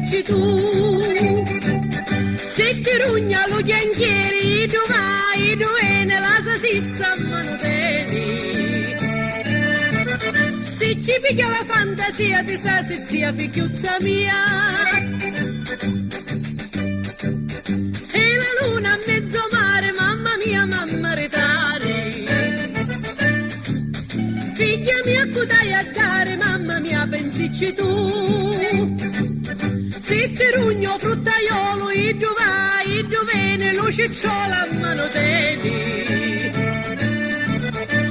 pensici tu. Se ti rugna lo chianchieri, tu vai, tu vieni, la salsiccia a mano teni. Se ci picchia la fantasia di sa zia figliuzza mia. E la luna a mezzo mare, mamma mia, mamma retare. Figlia mia, cudai a dare, mamma mia, pensici tu. Se ti rugno fruttaiolo, e tu vai, e tu vieni, lo cicciola a mano teni.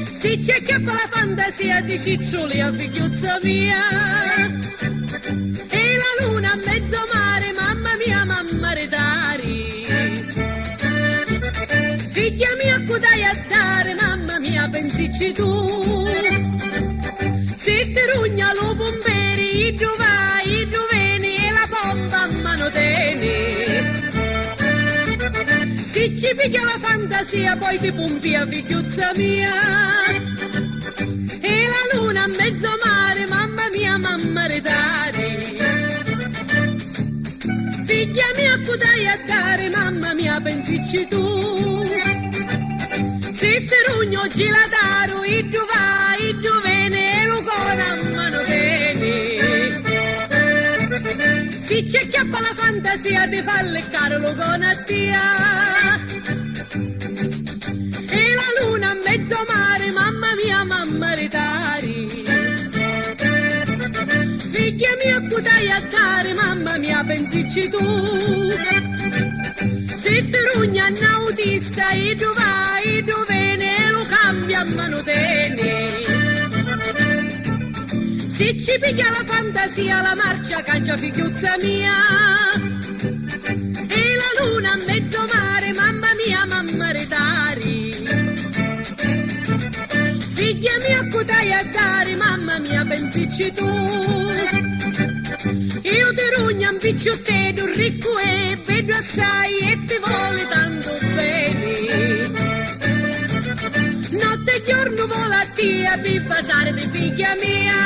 Se ci acchiappa la fantasia di ciccioli a figliuzza mia. E la luna a mezzo mare, mamma mia, mamma retari. Figlia mia, cudai a dare, mamma mia, pensici tu. Se ti rugna lo pomperi, tu vai, tu vieni, e la pompa a mano teni. Se ci picchia la fantasia, poi ti pompi a figliuzza mia. E la luna a mezzo mare, mamma mia, mamma retari. Figlia mia, cudai a dare, mamma mia, pensici tu. Se ti rugno gilataro, e tu vai, e tu vieni, e lo cuore a mano teni. Se ci acchiappa la fantasia, ti fa leccare lo con a tia. E la luna a mezzo mare, mamma mia, mamma retari. Figlia mia, cudai a dare, mamma mia, pensici tu. Se ti rugna un autista, e tu vai, e tu vieni, e lo cambia a mano teni. Se ci picchia la fantasia, la marcia cancia figliuzza mia. E la luna a mezzo mare, mamma mia, mamma retari. Figlia mia, cudai a dare, mamma mia, pensici tu. Io ti rugno un picciotteto ricco e vedo assai e ti vuole tanto bene. Notte e giorno vola a tia per passare di figlia mia.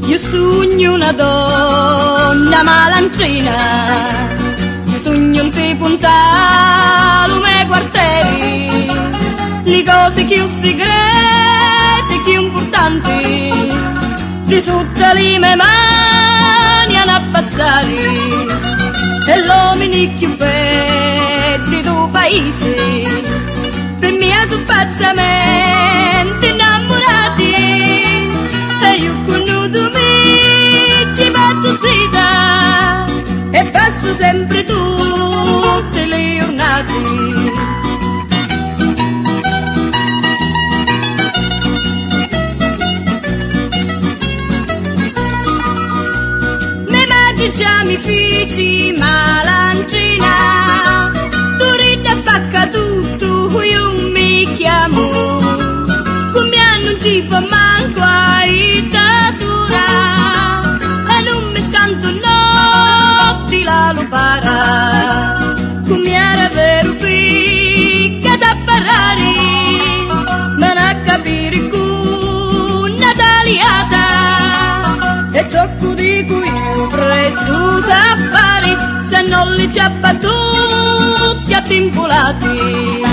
Io sogno una donna malancina, io sogno un tripuntalo me quartieri, le cose più segrete, più importanti, di sotto le mie mani a passare, e l'uomini più belli del paese, per me sono pazzamente innamorati, e io conosco me, ci faccio zitta, e passo sempre tutte le giornate. Me maggi già mi fici malancina, tu rida spacca tutto, io mi chiamo, come non ci fa manco a dittatura, e non mi scanto notti la lupara, come era vero picca da parlare, ma non a capire che una tagliata, e tocco di cui io presto sa fare, se non li ciappa tutti attimpolati.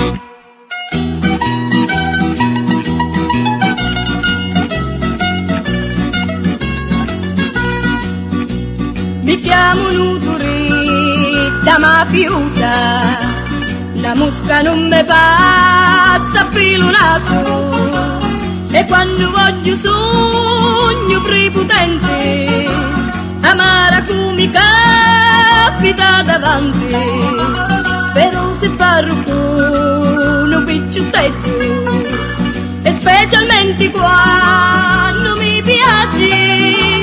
Mi chiamo Nuturita mafiosa, la mosca non mi passa per il naso, e quando voglio sogno prepotente, amara come capita davanti, però se parlo con un picciottetto, e specialmente quando mi piace,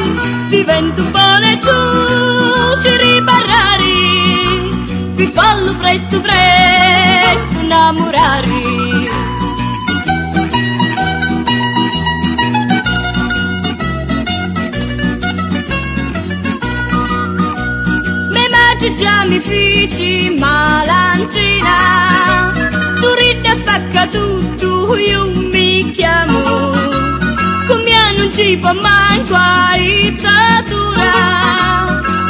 divento un po' e tu ci riparare, vi fallo presto presto innamorare. già mi feci malancina, tu rida spacca tutto, io mi chiamo, come non ci fa manco a dittatura,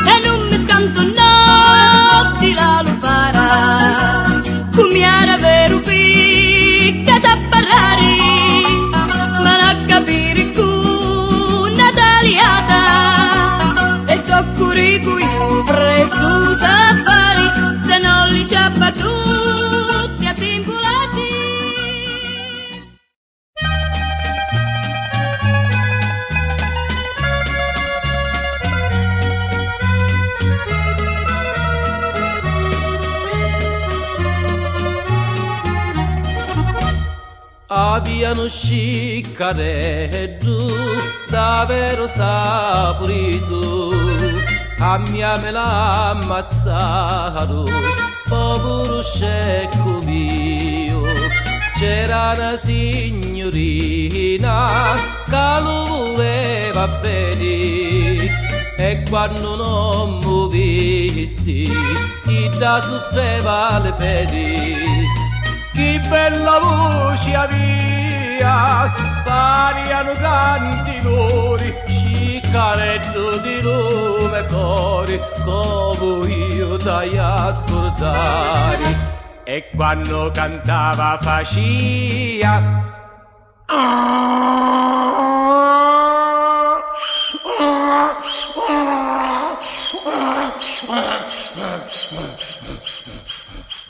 e non mi scanto notti la lupara, come era vero picca sa parlare, ma non capire con Nataliata, e toccurico io presto safari, se non li ciappa tutti a timbolati. Abbiano sciccareddu davvero saporito, a mia me l'ha ammazzato, povero scecco mio. C'era una signorina che lo voleva bene, e quando non mi visti, chi da soffreva le pene. Che bella voce aveva, pariano tanti lori, sciccaretto di lume cori, come io dai a scordare. E quando cantava faccia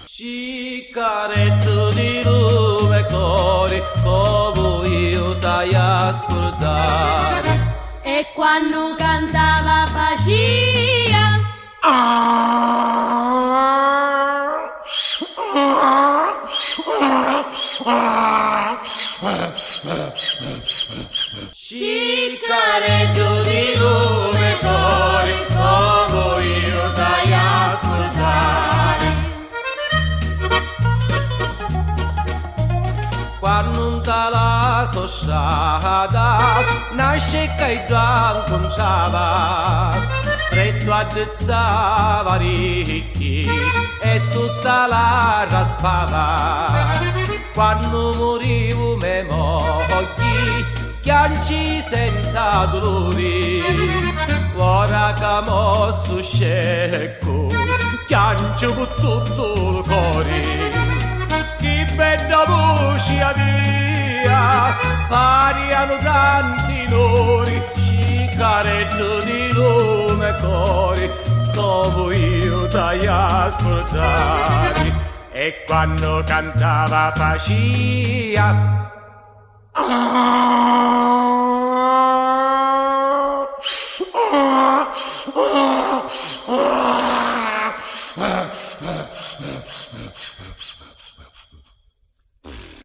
sciccaretto di lume cori, come io dai a scordare. E quando cantava faccia sciccaretto di lume cori, come io dai a scordare. Quando non te la so stata, nasce che già cominciava, presto addezzava ricchi e tutta la raspava. Quando morivo me mogli, chianci senza dolori, ora che mo su scecco, chiancio con tutto il cuore. Che bella voce aveva, pariano tanti lori, sciccaretto di lume cori, come io dai a ascoltare. E quando cantava faccia